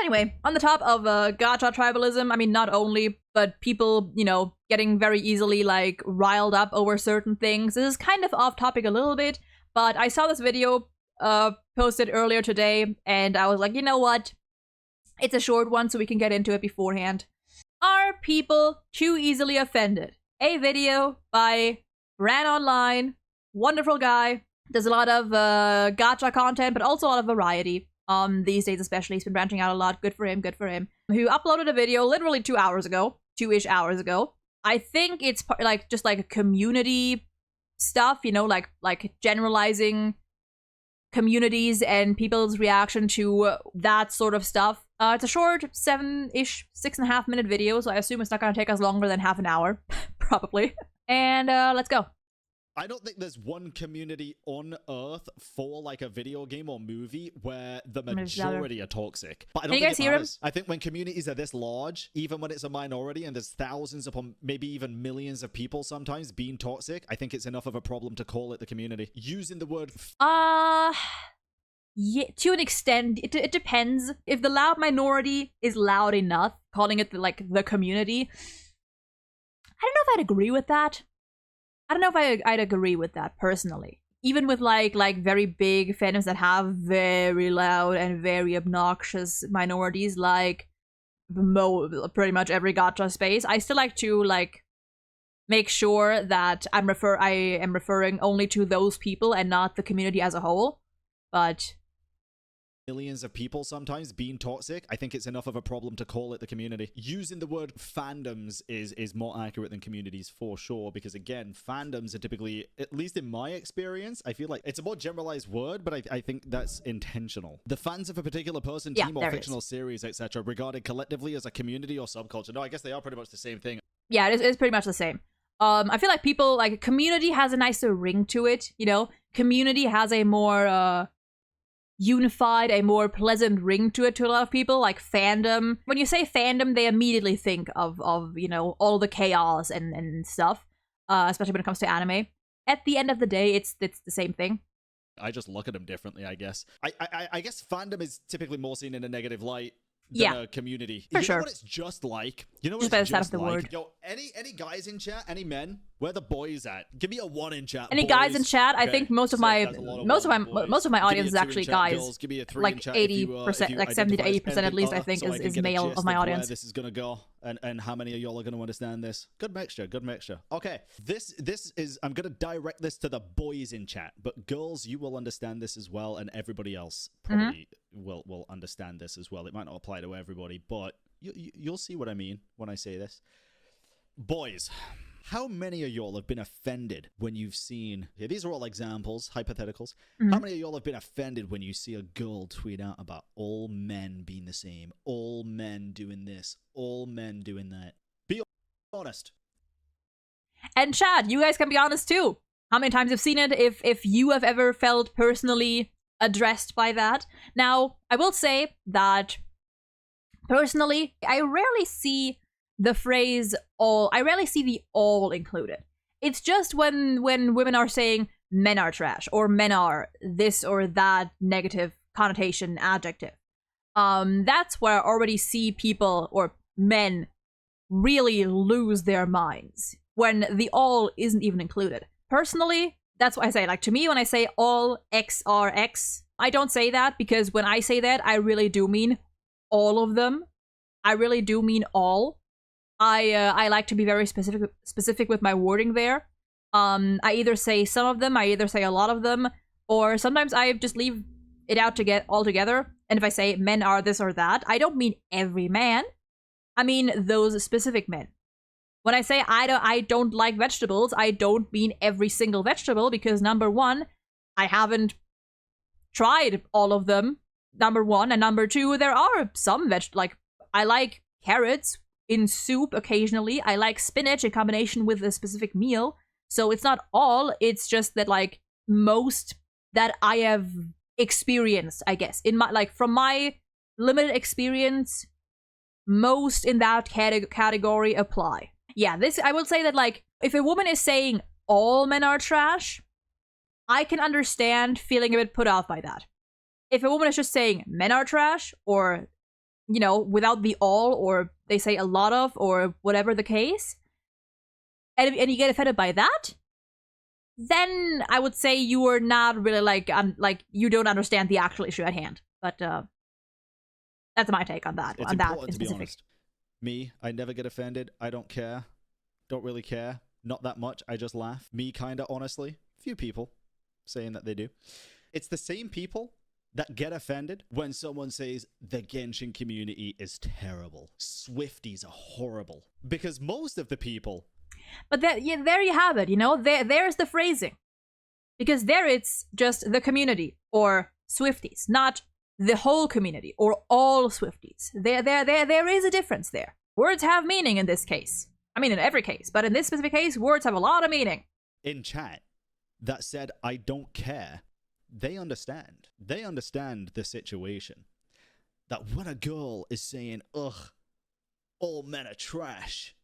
anyway, on the top of gacha tribalism, I mean, not only, but people, you know, getting very easily, like, riled up over certain things. This is kind of off topic a little bit, but I saw this video posted earlier today, and I was like, you know what? It's a short one, so we can get into it beforehand. Are people too easily offended? A video by Ran Online, wonderful guy, does a lot of gacha content, but also a lot of variety. These days especially, he's been branching out a lot. Good for him, good for him. Who uploaded a video literally 2 hours ago, 2-ish hours ago. I think it's like just like a community stuff, you know, like generalizing communities and people's reaction to that sort of stuff. It's a short 7-ish, 6.5-minute video, so I assume it's not gonna take us longer than half an hour, probably. And let's go. I don't think there's one community on Earth for like a video game or movie where the majority are toxic. But I don't think it matters. I think when communities are this large, even when it's a minority and there's thousands upon maybe even millions of people sometimes being toxic, I think it's enough of a problem to call it the community. Using the word yeah, to an extent, it depends. If the loud minority is loud enough, calling it the community, I don't know if I'd agree with that. I don't know if I'd agree with that personally. Even with like very big fandoms that have very loud and very obnoxious minorities, like pretty much every gacha space, I still like to make sure that I am referring only to those people and not the community as a whole. But millions of people sometimes being toxic, I think it's enough of a problem to call it the community. Using the word fandoms is more accurate than communities for sure, because again, fandoms are typically, at least in my experience, I feel like it's a more generalized word, but I think that's intentional. The fans of a particular person, team, or fictional series, etc., regarded collectively as a community or subculture. No, I guess they are pretty much the same thing. Yeah, it's pretty much the same. I feel like people, like, community has a nicer ring to it, you know? Community has a more, unified, a more pleasant ring to it to a lot of people. Like fandom, when you say fandom, they immediately think of you know, all the chaos and stuff, especially when it comes to anime. At the end of the day, it's the same thing. I just look at them differently, I guess. I guess fandom is typically more seen in a negative light than a community. For you sure. know what it's just like? You know what just it's by the just sound of the like? word. Yo, any guys in chat? Any men? Where the boys at? Give me a 1 in chat. Any boys. guys in chat? Okay. I think most of my audience is actually guys. Give me a 3 like in chat 80%, like 70 to 80% at least. I think so is male of my audience. Where this is gonna go, and how many of y'all are gonna understand this? Good mixture. Good mixture. Okay, this is. I'm gonna direct this to the boys in chat, but girls, you will understand this as well, and everybody else probably will understand this as well. It might not apply to everybody, but you'll see what I mean when I say this. Boys, how many of y'all have been offended when you've seen... Yeah, these are all examples, hypotheticals. How many of y'all have been offended when you see a girl tweet out about all men being the same, all men doing this, all men doing that? Be honest. And Chad, you guys can be honest too. How many times you've seen it, if you have ever felt personally addressed by that. Now, I will say that personally, I rarely see the phrase all. I rarely see the all included. It's just when women are saying men are trash or men are this or that negative connotation adjective. That's where I already see people or men really lose their minds when the all isn't even included. Personally, that's what I say. Like, to me, when I say all X are X, I don't say that because when I say that, I really do mean all of them. I really do mean all. I like to be very specific with my wording there. I either say some of them, I either say a lot of them, or sometimes I just leave it out to get all together. And if I say men are this or that, I don't mean every man. I mean those specific men. When I say I don't like vegetables, I don't mean every single vegetable because number one, I haven't tried all of them. Number one, and number two, there are some like I like carrots in soup occasionally. I like spinach in combination with a specific meal. So it's not all, it's just that like most that I have experienced, I guess. In my from my limited experience, most in that category apply. Yeah, this I will say that like if a woman is saying all men are trash, I can understand feeling a bit put off by that. If a woman is just saying men are trash or without the all, or they say a lot of, or whatever the case, and you get offended by that, then I would say you are not really like you don't understand the actual issue at hand. But that's my take on that. It's important to be honest. Me, I never get offended. I don't care. Don't really care. Not that much. I just laugh. Me, kinda, honestly. Few people saying that they do. It's the same people that get offended when someone says the Genshin community is terrible. Swifties are horrible. Because most of the people... But there you have it, there's the phrasing. Because there it's just the community, or Swifties, not the whole community, or all Swifties. There is a difference there. Words have meaning in this case. I mean, in every case, but in this specific case, words have a lot of meaning. In chat, that said, I don't care, they understand. They understand the situation. That when a girl is saying, ugh, all men are trash,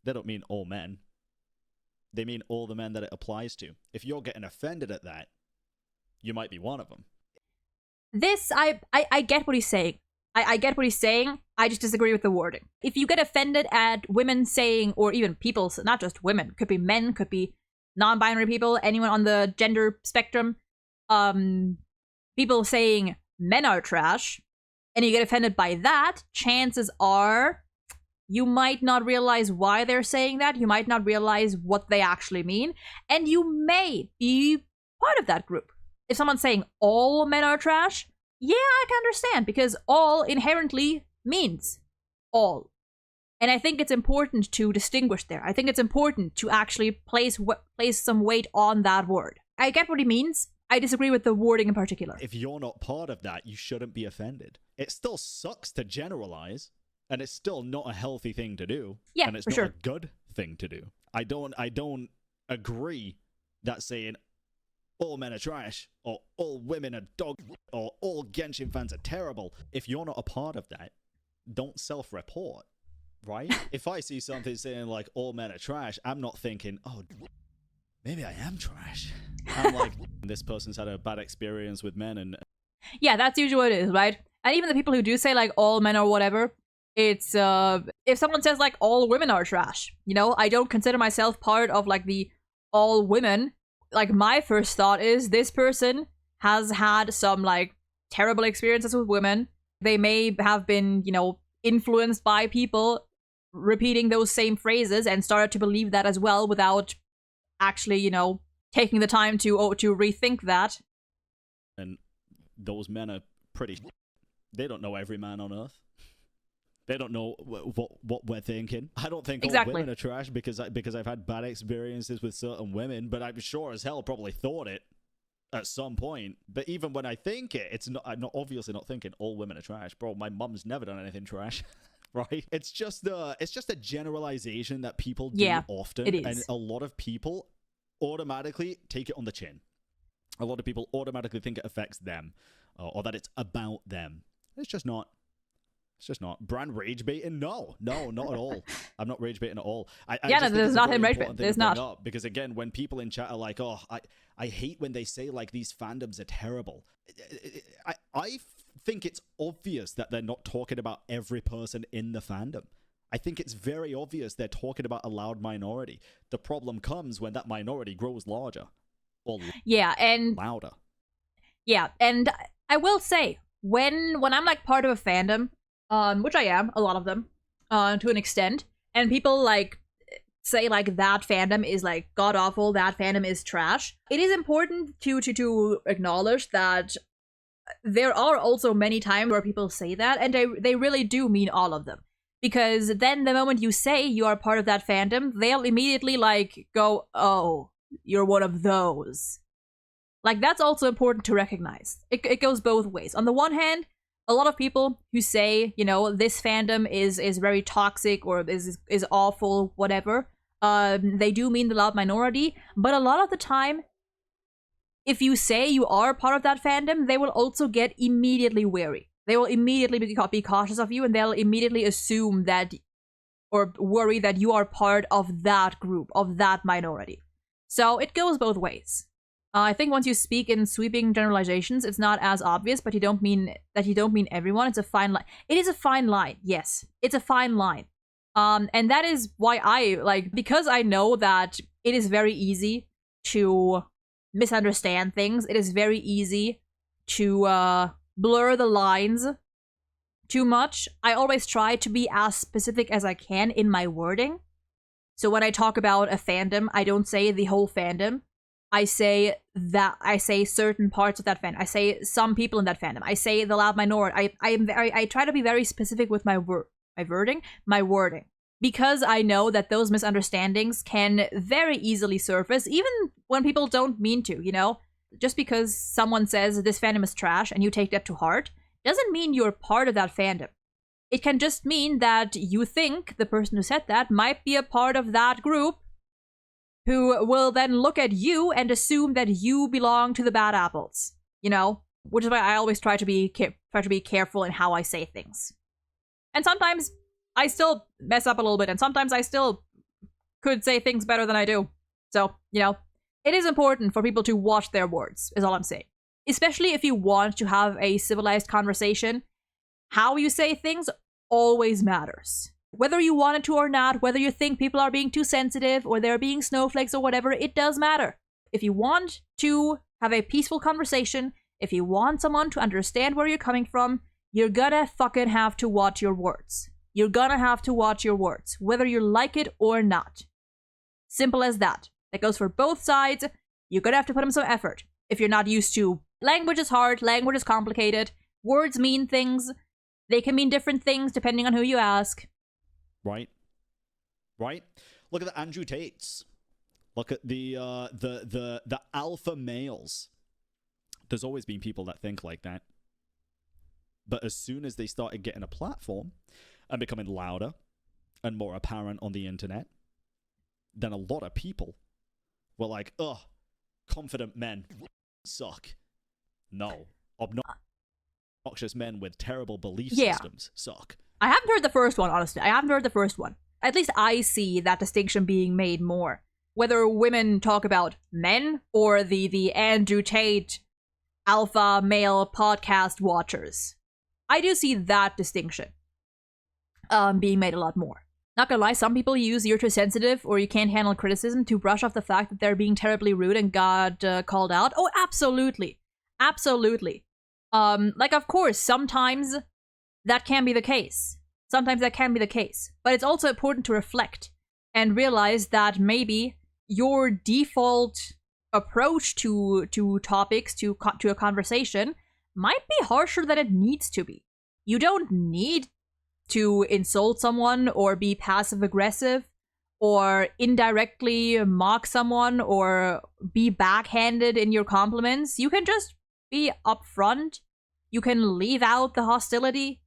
they don't mean all men. They mean all the men that it applies to. If you're getting offended at that, you might be one of them. This, I get what he's saying. I get what he's saying. I just disagree with the wording. If you get offended at women saying, or even people, not just women, could be men, could be non-binary people, anyone on the gender spectrum, people saying men are trash, and you get offended by that, chances are you might not realize why they're saying that. You might not realize what they actually mean, and you may be part of that group. If someone's saying all men are trash, yeah, I can understand, because all inherently means all. And I think it's important to distinguish there. I think it's important to actually place some weight on that word. I get what he means. I disagree with the wording in particular. If you're not part of that, you shouldn't be offended. It still sucks to generalize, and it's still not a healthy thing to do. Yeah, and it's for not sure. a good thing to do. I don't agree that saying all men are trash, or all women are dog, or all Genshin fans are terrible. If you're not a part of that, don't self-report, right? If I see something saying like all men are trash, I'm not thinking, oh, maybe I am trash. I'm like, this person's had a bad experience with men, and yeah, that's usually what it is, right? And even the people who do say like all men or whatever, it's if someone says like all women are trash, I don't consider myself part of like the all women. Like, my first thought is this person has had some like terrible experiences with women. They may have been, influenced by people repeating those same phrases and started to believe that as well without actually, taking the time to rethink that. And those men are pretty... They don't know every man on earth. They don't know what we're thinking. I don't think all women are trash because I've had bad experiences with certain women, but I'm sure as hell probably thought it at some point. But even when I think it, I'm not obviously not thinking all women are trash. Bro, my mum's never done anything trash. Right? It's just a generalization that people do often. It is. And a lot of people automatically take it on the chin. A lot of people automatically think it affects them, or that it's about them. It's just not. It's just not. Brand rage baiting? No, not at all. I'm not rage baiting at all. There's not him rage baiting. There's not. Because again, when people in chat are like, oh, I hate when they say like these fandoms are terrible. I think it's obvious that they're not talking about every person in the fandom. I think it's very obvious they're talking about a loud minority. The problem comes when that minority grows larger. Or louder. Yeah, and I will say, when I'm like part of a fandom, which I am, a lot of them, to an extent, and people like say like that fandom is like god awful, that fandom is trash, it is important to acknowledge that there are also many times where people say that, and they really do mean all of them. Because then the moment you say you are part of that fandom, they'll immediately like go, oh, you're one of those. Like, that's also important to recognize. It goes both ways. On the one hand, a lot of people who say, this fandom is very toxic or is awful, whatever, they do mean the loud minority. But a lot of the time, if you say you are part of that fandom, they will also get immediately wary. They will immediately be cautious of you, and they'll immediately assume that, or worry that you are part of that group, of that minority. So it goes both ways. I think once you speak in sweeping generalizations, it's not as obvious, but you don't mean everyone. It's a fine line. It is a fine line. Yes, it's a fine line. And that is why because I know that it is very easy to misunderstand things. It is very easy to blur the lines too much. I always try to be as specific as I can in my wording. So when I talk about a fandom, I don't say the whole fandom. I say certain parts of that fandom. I say some people in that fandom. I say the loud minority. I try to be very specific with my wording, because I know that those misunderstandings can very easily surface, even when people don't mean to. You know, just because someone says this fandom is trash and you take that to heart, doesn't mean you're part of that fandom. It can just mean that you think the person who said that might be a part of that group, who will then look at you and assume that you belong to the bad apples, you know? Which is why I always try to be careful in how I say things. And sometimes I still mess up a little bit, and sometimes I still could say things better than I do. So, you know, it is important for people to watch their words, is all I'm saying. Especially if you want to have a civilized conversation, how you say things always matters. Whether you want it to or not, whether you think people are being too sensitive or they're being snowflakes or whatever, it does matter. If you want to have a peaceful conversation, if you want someone to understand where you're coming from, you're gonna fucking have to watch your words. You're gonna have to watch your words, whether you like it or not. Simple as that. That goes for both sides. You're gonna have to put in some effort. If you're not used to, language is hard, language is complicated, words mean things. They can mean different things depending on who you ask. Right. Look at the Andrew Tates. Look at the alpha males. There's always been people that think like that. But as soon as they started getting a platform and becoming louder and more apparent on the internet, then a lot of people were like, ugh, confident men suck. No. Obnoxious men with terrible belief systems suck. I haven't heard the first one, honestly. I haven't heard the first one. At least I see that distinction being made more. Whether women talk about men or the Andrew Tate alpha male podcast watchers. I do see that distinction being made a lot more. Not gonna lie, some people use you're too sensitive or you can't handle criticism to brush off the fact that they're being terribly rude and got called out. Oh, absolutely. Absolutely. Of course, sometimes that can be the case. But it's also important to reflect and realize that maybe your default approach to topics, to a conversation, might be harsher than it needs to be. You don't need to insult someone or be passive-aggressive or indirectly mock someone or be backhanded in your compliments. You can just be upfront. You can leave out the hostility.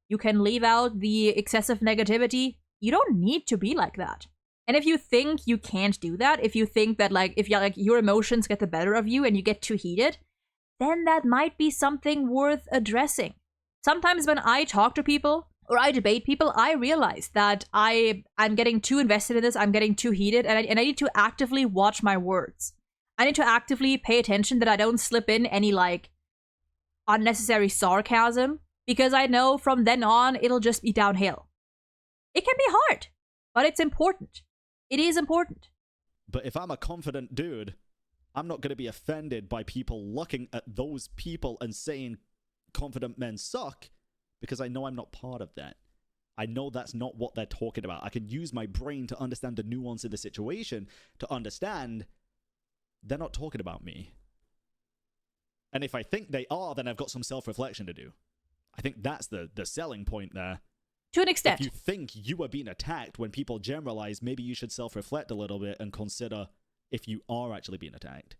You can leave out the excessive negativity. You don't need to be like that. And if you think you can't do that, if you think that if your emotions get the better of you and you get too heated, then that might be something worth addressing. Sometimes when I talk to people or I debate people, I realize that I'm getting too invested in this, I'm getting too heated, and I need to actively watch my words. I need to actively pay attention that I don't slip in any unnecessary sarcasm, because I know from then on it'll just be downhill. It can be hard, but it's important. It is important. But if I'm a confident dude, I'm not going to be offended by people looking at those people and saying confident men suck, because I know I'm not part of that. I know that's not what they're talking about. I can use my brain to understand the nuance of the situation, to understand they're not talking about me. And if I think they are, then I've got some self-reflection to do. I think that's the selling point there. To an extent. If you think you are being attacked when people generalize, maybe you should self-reflect a little bit and consider if you are actually being attacked.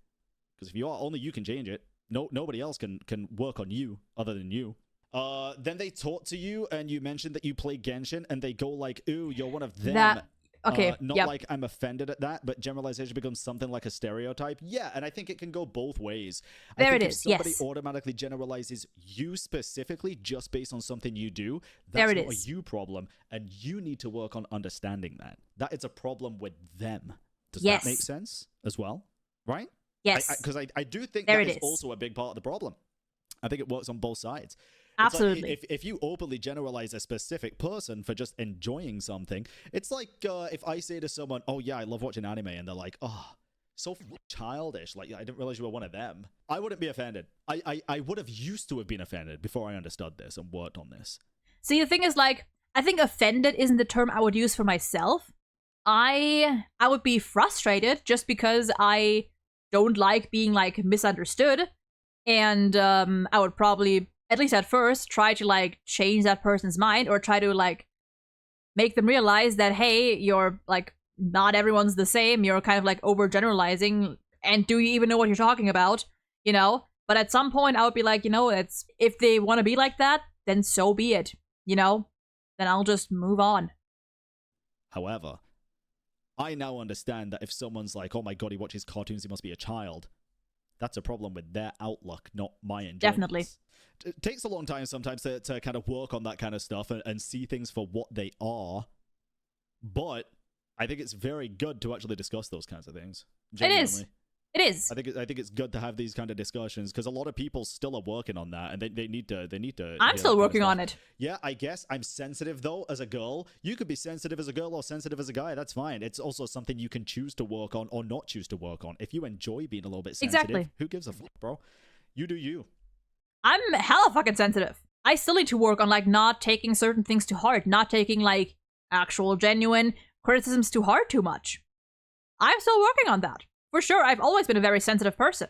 Because if you are, only you can change it. Nobody else can work on you other than you. Then they talk to you and you mentioned that you play Genshin and they go like, ooh, you're one of them. Okay. Not like I'm offended at that, but generalization becomes something like a stereotype. Yeah, and I think it can go both ways. There it if is. somebody Yes. automatically generalizes you specifically just based on something you do, There that's it not is. a you problem, and you need to work on understanding that. That is a problem with them. Does Yes. that make sense as well? Right? Yes. Because I do think There that it is is. also a big part of the problem. I think it works on both sides. Absolutely. It's like if you openly generalize a specific person for just enjoying something, it's like if I say to someone, "Oh yeah, I love watching anime," and they're like, "Oh, so childish. Like I didn't realize you were one of them." I wouldn't be offended. I would have used to have been offended before I understood this and worked on this. See, the thing is, like, I think offended isn't the term I would use for myself. I would be frustrated just because I don't like being like misunderstood, and I would probably, at least at first, try to like change that person's mind or try to like make them realize that, hey, you're like, not everyone's the same. You're kind of like overgeneralizing, and do you even know what you're talking about? You know. But at some point, I would be like, you know, it's if they want to be like that, then so be it. You know, then I'll just move on. However, I now understand that if someone's like, "Oh my god, he watches cartoons, he must be a child," that's a problem with their outlook, not my enjoyment. Definitely. It takes a long time sometimes to kind of work on that kind of stuff and see things for what they are. But I think it's very good to actually discuss those kinds of things. Genuinely. It is. I think it's good to have these kind of discussions because a lot of people still are working on that, and they need to. I'm still working on it. Yeah, I guess I'm sensitive though as a girl. You could be sensitive as a girl or sensitive as a guy. That's fine. It's also something you can choose to work on or not choose to work on. If you enjoy being a little bit sensitive, Exactly. Who gives a fuck, bro? You do you. I'm hella fucking sensitive. I still need to work on like not taking certain things to heart, not taking like actual genuine criticisms to heart too much. I'm still working on that. For sure, I've always been a very sensitive person.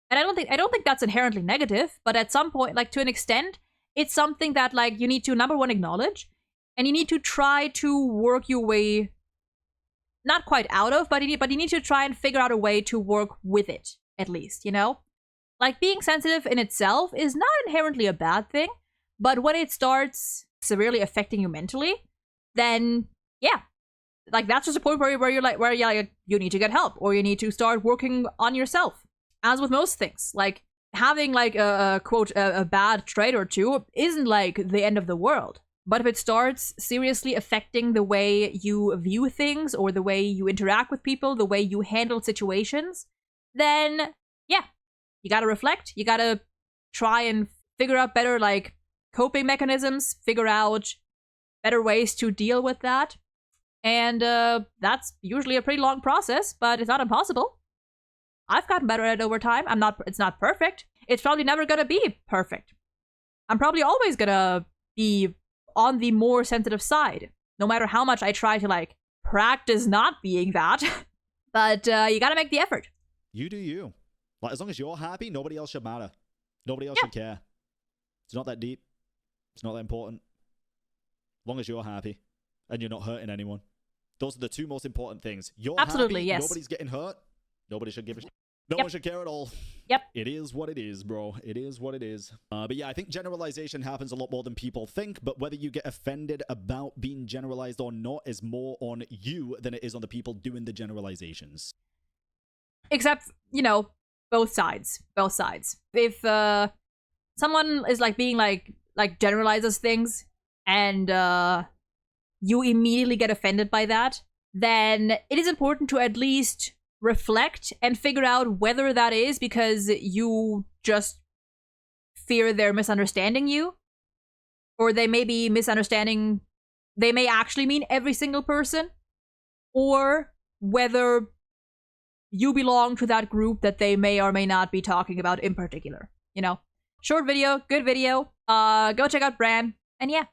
And I don't think that's inherently negative, but at some point, like to an extent, it's something that like you need to, number one, acknowledge, and you need to try to work your way, not quite out of, but you need to try and figure out a way to work with it, at least, you know? Like being sensitive in itself is not inherently a bad thing, but when it starts severely affecting you mentally, then yeah. Like that's just a point where you're like you need to get help or you need to start working on yourself. As with most things, like having like a quote a bad trait or two isn't like the end of the world. But if it starts seriously affecting the way you view things or the way you interact with people, the way you handle situations, then yeah, you gotta reflect. You gotta try and figure out better like coping mechanisms, figure out better ways to deal with that. And that's usually a pretty long process, but it's not impossible. I've gotten better at it over time. It's not perfect. It's probably never gonna be perfect. I'm probably always gonna be on the more sensitive side, no matter how much I try to like practice not being that. But you gotta make the effort. You do you. Like as long as you're happy, nobody else should matter. Nobody else should care. It's not that deep. It's not that important. As long as you're happy and you're not hurting anyone. Those are the two most important things. You're absolutely happy, yes. Nobody's getting hurt. Nobody should give a shit. No one should care at all. Yep. It is what it is, bro. It is what it is. But yeah, I think generalization happens a lot more than people think, but whether you get offended about being generalized or not is more on you than it is on the people doing the generalizations. Except, you know, both sides. Both sides. If someone is like being like generalizes things and you immediately get offended by that, then it is important to at least reflect and figure out whether that is because you just fear they're misunderstanding you, or they may be misunderstanding, they may actually mean every single person, or whether you belong to that group that they may or may not be talking about in particular. You know, short video, good video. Go check out Bran, and yeah.